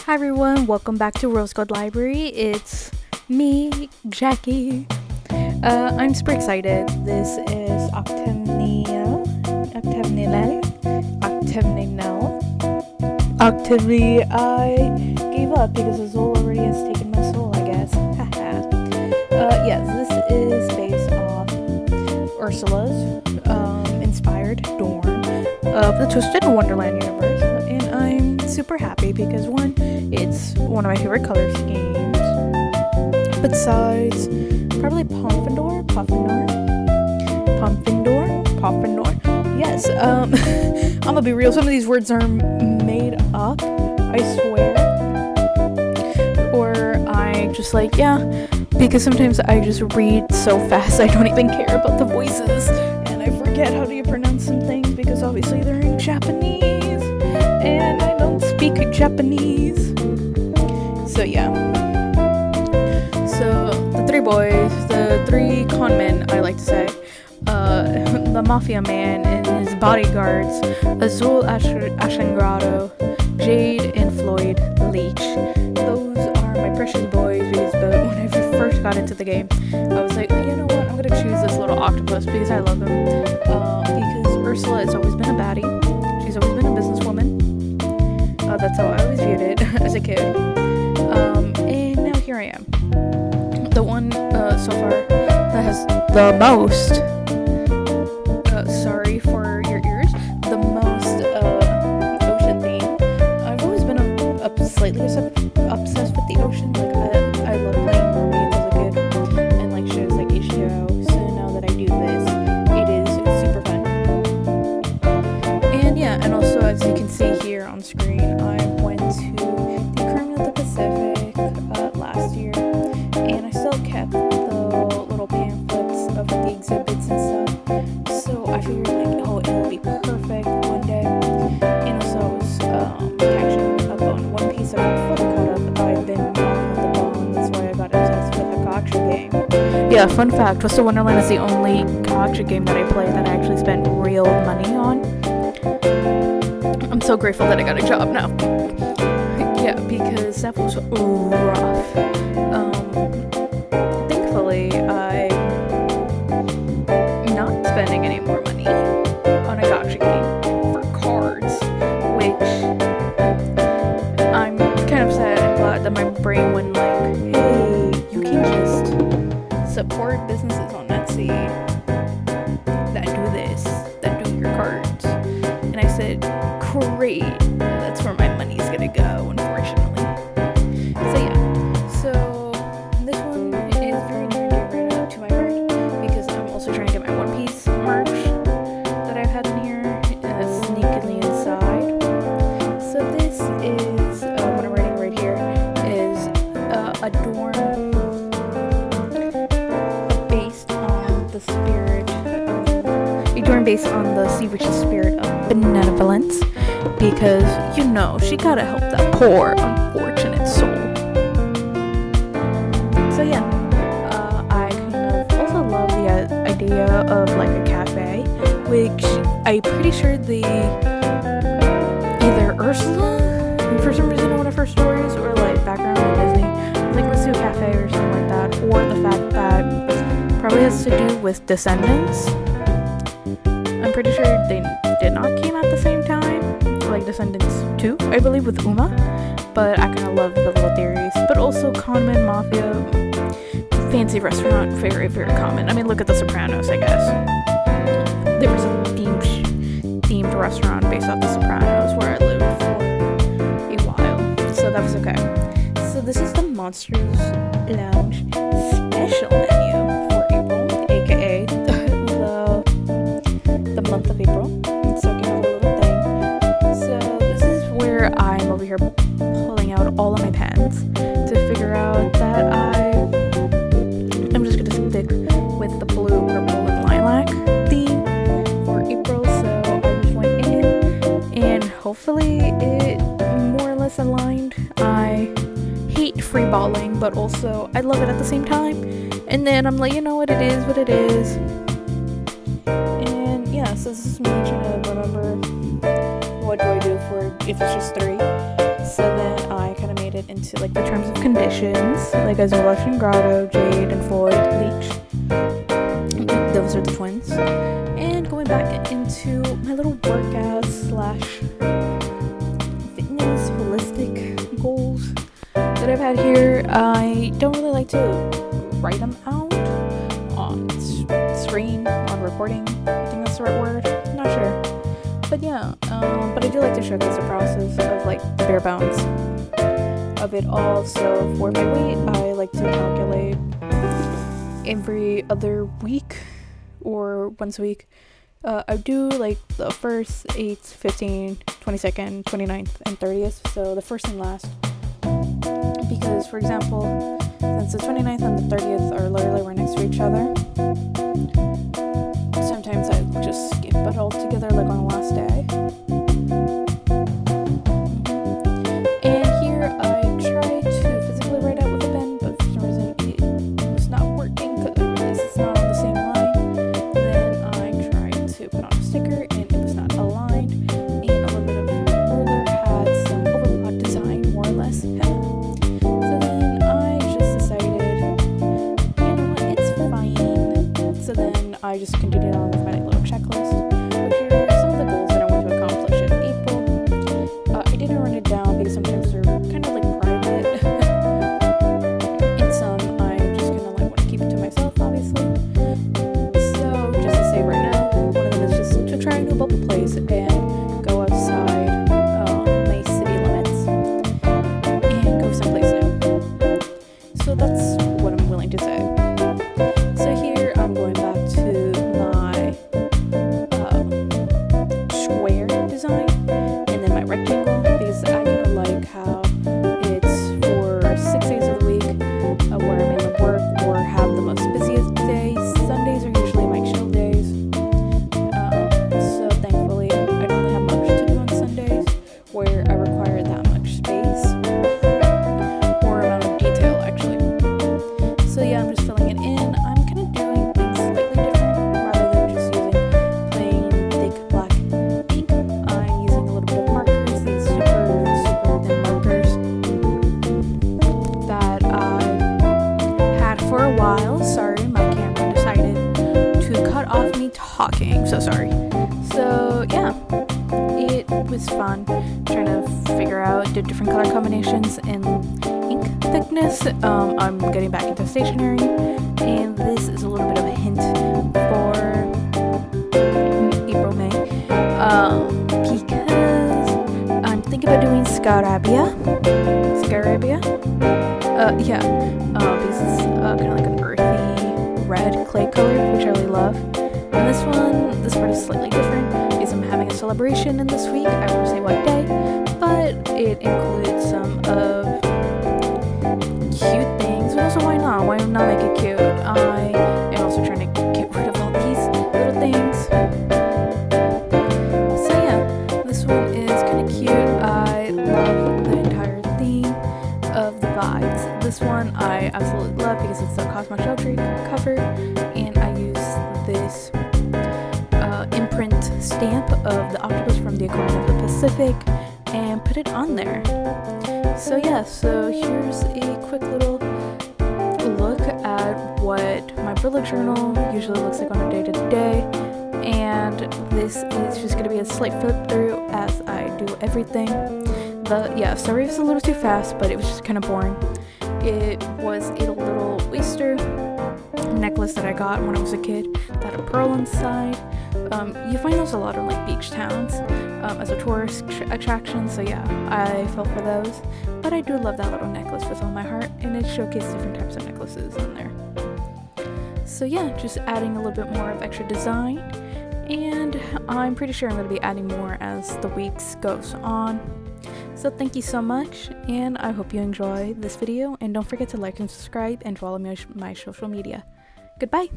Hi everyone, welcome back to Rose Gold Library. It's me, Jackie. I'm super excited. This is Octavinelle. I gave up because the soul already has taken my soul, I guess. Yes, this is based off Ursula's inspired dorm of the Twisted Wonderland universe, and I'm super happy because one, it's one of my favorite color schemes besides probably Pompadour. Yes, I'm gonna be real, some of these words are made up, I swear, or I just because sometimes I just read so fast I don't even care about the voices and I forget how do you pronounce some things because obviously they're in Japanese and I don't speak Japanese. So yeah. So the three boys, the three con men, I like to say, the mafia man and his bodyguards, Azul Ashengrado, Jade, and Floyd Leach. Those are my precious boys because when I first got into the game, I was like, you know what, I'm gonna choose this little octopus because I love him. Because Ursula has always been a baddie. She's always been a businesswoman. That's how I always viewed it as a kid. And now here I am. The one so far that has the most, sorry for your ears, the most ocean theme. I've always been slightly obsessed with the ocean. Like I love playing mermaids as a kid and like shows like Ishio. So now that I do this, it is super fun. And yeah, and also as you can see here on screen, I went to the Aquarium of the Pacific last year, and I still kept the little pamphlets of the exhibits and stuff. So I figured it'll be perfect one day. And also I was catching up on One Piece. I'm fully caught up. I've been on the ball. That's why I got obsessed with the gacha game. Yeah, fun fact, Twisted Wonderland is the only gacha game that I play that I actually spent real money on. I'm so grateful that I got a job now. Yeah, because that was rough. Thankfully, I'm not spending any more money on a gacha game for cards, which I'm kind of sad and glad that my brain went like, hey, you can just support businesses on Etsy that do this, that do your cards. And I said, great, that's where my money's gonna go, unfortunately. So yeah, so this one is very near and dear to my heart because I'm also trying to get my One Piece merch that I've had in here sneakily inside. So this is, what I'm writing right here is a dorm based on the spirit, a dorm based on the sea witch's spirit of benevolence. Because, you know, she gotta help that poor, unfortunate soul. So yeah, I kind of also love the idea of like a cafe, which I'm pretty sure either Ursula, for some reason in one of her stories, or like background in Disney, was like, let's do a cafe or something like that, or the fact that probably has to do with Descendants. I'm pretty sure they did not came at the same time. Like Descendants 2, I believe, with Uma, but I kind of love the little theories. But also Conman Mafia, fancy restaurant, very, very common. I mean, look at The Sopranos, I guess. There was a themed restaurant based off The Sopranos where I lived for a while, so that was okay. So this is the Monsters Lounge special menu for April, aka the month of April. So give it a little thing. So this is where I'm over here pulling out all of my pens to figure out that I'm just gonna stick with the blue, purple, and lilac theme for April. So I just went in and hopefully it more or less aligned. I hate free balling, but also I love it at the same time. And then I'm like, you know what, it is what it is. And yeah, so this is me trying to remember what do I do for if it's just 3. So then I kind of made into like the terms of conditions, like as Blushing Grotto, Jade, and Floyd, Leech. Those are the twins. And going back into my little workout slash fitness holistic goals that I've had here. I don't really like to write them out on screen, on recording. I think that's the right word. I'm not sure. But yeah, but I do like to showcase the process of like the bare bones of it all. So for my weight, I like to calculate every other week or once a week. I do like the 1st, 8th, 15th, 22nd, 29th, and 30th. So the first and last. Because for example, since the 29th and the 30th are literally right next to each other, sometimes I just skip it all together like on the last day. And here I tried to physically write out with a pen, but for some reason it was not working because I realized it's not on the same line. Then I tried to put on a sticker and it was not aligned, and a little bit of ruler had some overlap design, more or less. So then I just decided, you know what, it's fine. So then I just continued on with my little checklist, which are some of the goals that I want to accomplish in April. I didn't run it down because sometimes they're kind of like private, and some I just kind of like want to keep it to myself, obviously. So just to say right now, one of them is just to try a new bubble place and go outside my city limits and go someplace new. So that's what I'm willing to say. So here I'm going back to my square design and then my rectangle, because I kind of like how it's for 6 days of the week where I'm in work or have the most busiest days. Sundays are usually my chill days. So thankfully I don't really have much to do on Sundays where I require that much space or amount of detail actually. So yeah, I'm just filling it in. I'm kind of doing things slightly different rather than just using plain thick black ink. I'm using a little bit of markers, these super thin markers that I had for a while. Sorry, my camera decided to cut off me talking, so sorry. So yeah, it was fun trying to figure out the different color combinations and ink thickness. I'm getting back into stationery, and this is a little bit of a hint for April, May, because I'm thinking about doing Scarabia, because it's kind of like an earthy red clay color, which I really love. And this part is slightly different because I'm having a celebration in this week. I won't say what day, but it includes some of cute things. And also, why not? Why not make it cute? I am also trying to get rid of all these little things. So yeah, this one is kind of cute. I love the entire theme of the vibes. This one I absolutely love because it's the Cosmo Shelter cover, and I use this imprint stamp of the octopus from the Aquarium of the Pacific and put it on there. So yeah, so here's a quick little look at what my bullet journal usually looks like on a day-to-day, and this is just going to be a slight flip through as I do everything. Sorry if it's a little too fast, but it was just kind of boring. It was a little oyster necklace that I got when I was a kid that had a pearl inside. You find those a lot in like beach towns as a tourist attraction, so yeah, I fell for those. But I do love that little necklace with all my heart, and it showcases different types of necklaces in there. So yeah, just adding a little bit more of extra design, and I'm pretty sure I'm going to be adding more as the weeks goes on. So thank you so much, and I hope you enjoy this video, and don't forget to like and subscribe and follow me on my social media. Goodbye!